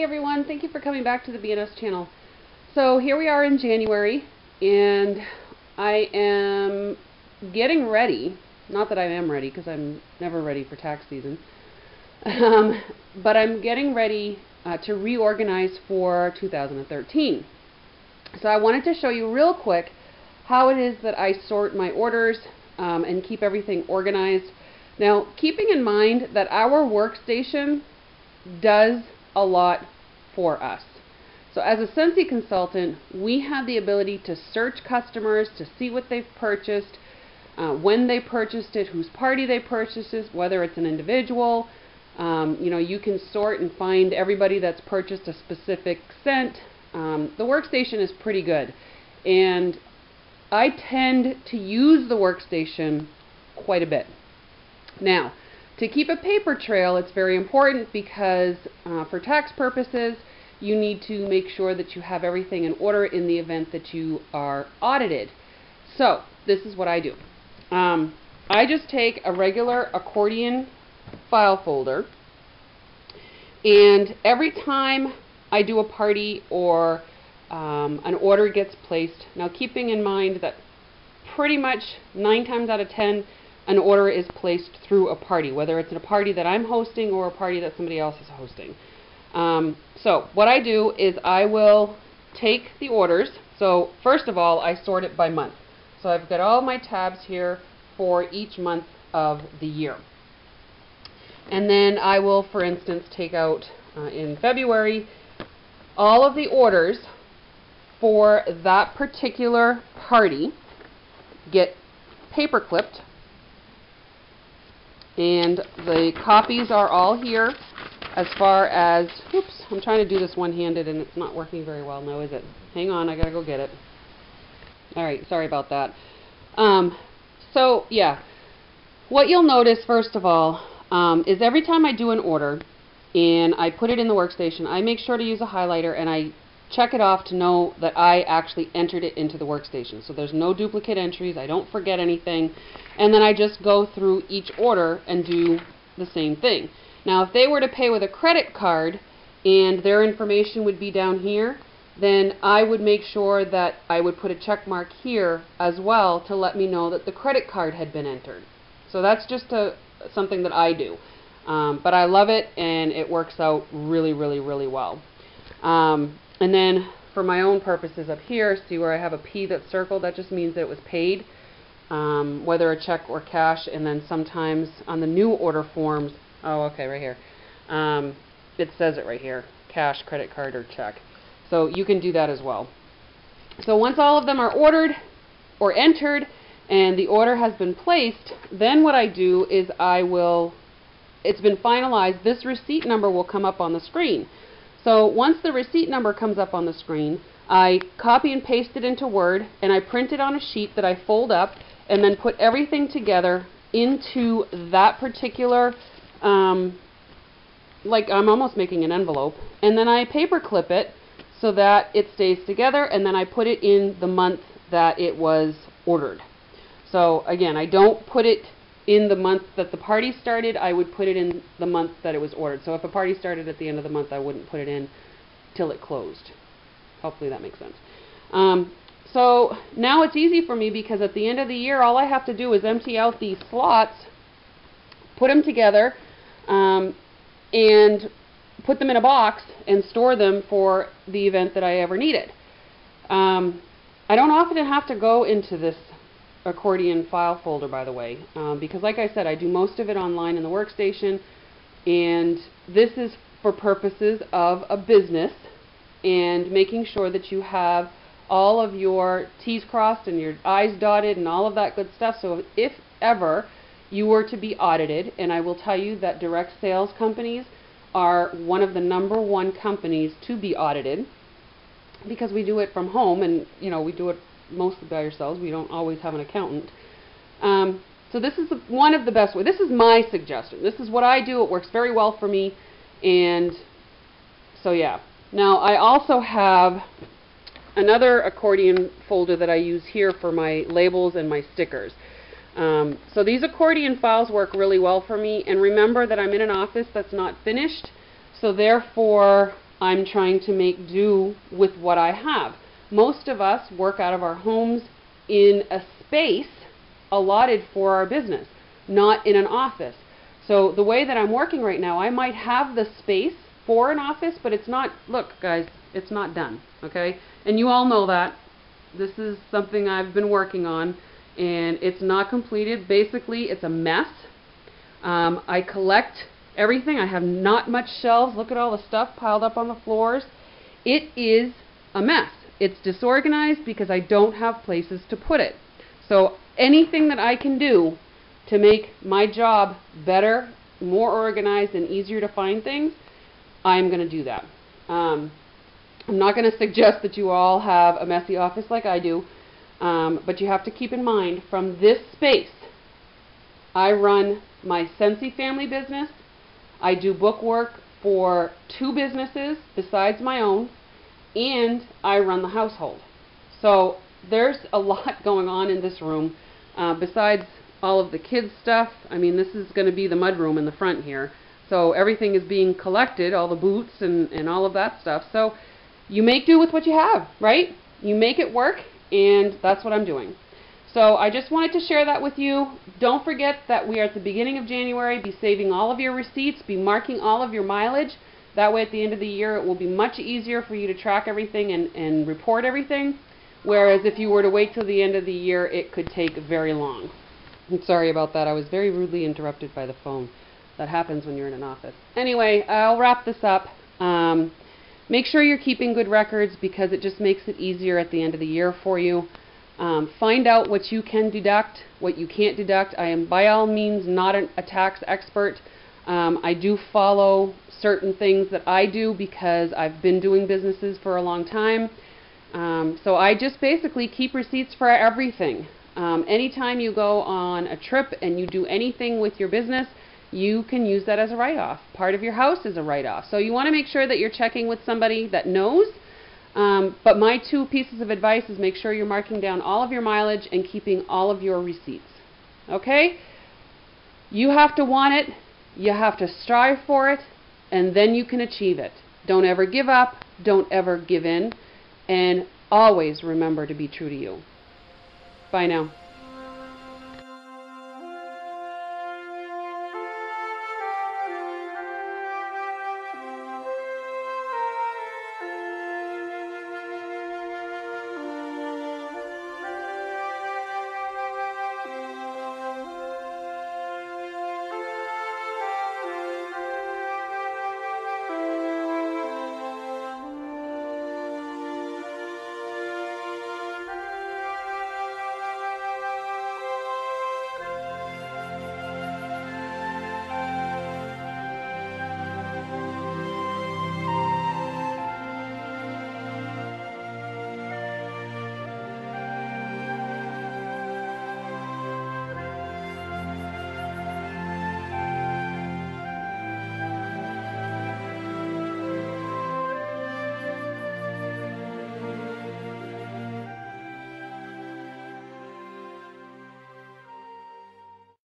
everyone, thank you for coming back to the BNS channel. So here we are in January, and I am getting ready, not that I am ready because I'm never ready for tax season, but I'm getting ready to reorganize for 2013. So I wanted to show you real quick how it is that I sort my orders and keep everything organized. Now, keeping in mind that our workstation does a lot for us. So as a Scentsy consultant, we have the ability to search customers, to see what they've purchased, when they purchased it, whose party they purchased it, whether it's an individual. You can sort and find everybody that's purchased a specific scent. The workstation is pretty good, and I tend to use the workstation quite a bit. Now, to keep a paper trail, it's very important because for tax purposes, you need to make sure that you have everything in order in the event that you are audited. So, this is what I do. I just take a regular accordion file folder, and every time I do a party or an order gets placed, now keeping in mind that pretty much 9 times out of 10, an order is placed through a party, whether it's a party that I'm hosting or a party that somebody else is hosting. So what I do is I will take the orders. So first of all, I sort it by month. So I've got all my tabs here for each month of the year. And then I will, for instance, take out in February all of the orders for that particular party, get paper clipped, and the copies are all here as far as, oops, I'm trying to do this one-handed and it's not working very well now, is it? Hang on, I gotta go get it. Alright, sorry about that. So yeah, what you'll notice first of all is every time I do an order and I put it in the workstation, I make sure to use a highlighter and I check it off to know that I actually entered it into the workstation. So there's no duplicate entries, I don't forget anything, and then I just go through each order and do the same thing. Now if they were to pay with a credit card and their information would be down here, then I would make sure that I would put a check mark here as well to let me know that the credit card had been entered. So that's just something that I do. But I love it and it works out really, really, really well. And then for my own purposes up here, see where I have a P that's circled, that just means that it was paid, whether a check or cash. And then sometimes on the new order forms, oh okay, right here, it says it right here, cash, credit card, or check. So you can do that as well. So once all of them are ordered or entered and the order has been placed, then what I do is it's been finalized, this receipt number will come up on the screen. So once the receipt number comes up on the screen, I copy and paste it into Word and I print it on a sheet that I fold up and then put everything together into that particular, like I'm almost making an envelope, and then I paper clip it so that it stays together, and then I put it in the month that it was ordered. So again, I don't put it in the month that the party started, I would put it in the month that it was ordered. So if a party started at the end of the month, I wouldn't put it in till it closed. Hopefully that makes sense. So now it's easy for me because at the end of the year, all I have to do is empty out these slots, put them together, and put them in a box and store them for the event that I ever need it. I don't often have to go into this accordion file folder, by the way, because like I said, I do most of it online in the workstation, and this is for purposes of a business and making sure that you have all of your T's crossed and your I's dotted and all of that good stuff. So if ever you were to be audited, and I will tell you that direct sales companies are one of the #1 companies to be audited because we do it from home, and we do it mostly by ourselves. We don't always have an accountant. So this is one of the best ways. This is my suggestion. This is what I do. It works very well for me. And so yeah. Now I also have another accordion folder that I use here for my labels and my stickers. So these accordion files work really well for me, and remember that I'm in an office that's not finished, so therefore I'm trying to make do with what I have. Most of us work out of our homes in a space allotted for our business, not in an office. So the way that I'm working right now, I might have the space for an office, but it's not, look guys, it's not done, okay? And you all know that. This is something I've been working on, and it's not completed. Basically, it's a mess. I collect everything. I have not much shelves. Look at all the stuff piled up on the floors. It is a mess. It's disorganized because I don't have places to put it. So anything that I can do to make my job better, more organized, and easier to find things, I'm going to do that. I'm not going to suggest that you all have a messy office like I do, but you have to keep in mind, from this space, I run my Scentsy Family business. I do book work for 2 businesses besides my own, and I run the household. So there's a lot going on in this room, besides all of the kids' stuff. I mean, this is going to be the mud room in the front here. So everything is being collected, all the boots and all of that stuff. So you make do with what you have, right? You make it work, and that's what I'm doing. So I just wanted to share that with you. Don't forget that we are at the beginning of January. Be saving all of your receipts. Be marking all of your mileage. That way at the end of the year it will be much easier for you to track everything and report everything. Whereas if you were to wait till the end of the year, it could take very long. I'm sorry about that. I was very rudely interrupted by the phone. That happens when you're in an office. Anyway, I'll wrap this up. Make sure you're keeping good records, because it just makes it easier at the end of the year for you. Find out what you can deduct, what you can't deduct. I am by all means not a tax expert. I do follow certain things that I do because I've been doing businesses for a long time. So I just basically keep receipts for everything. Anytime you go on a trip and you do anything with your business, you can use that as a write-off. Part of your house is a write-off. So you want to make sure that you're checking with somebody that knows. But my 2 pieces of advice is make sure you're marking down all of your mileage and keeping all of your receipts. Okay? You have to want it. You have to strive for it. And then you can achieve it. Don't ever give up. Don't ever give in. And always remember to be true to you. Bye now.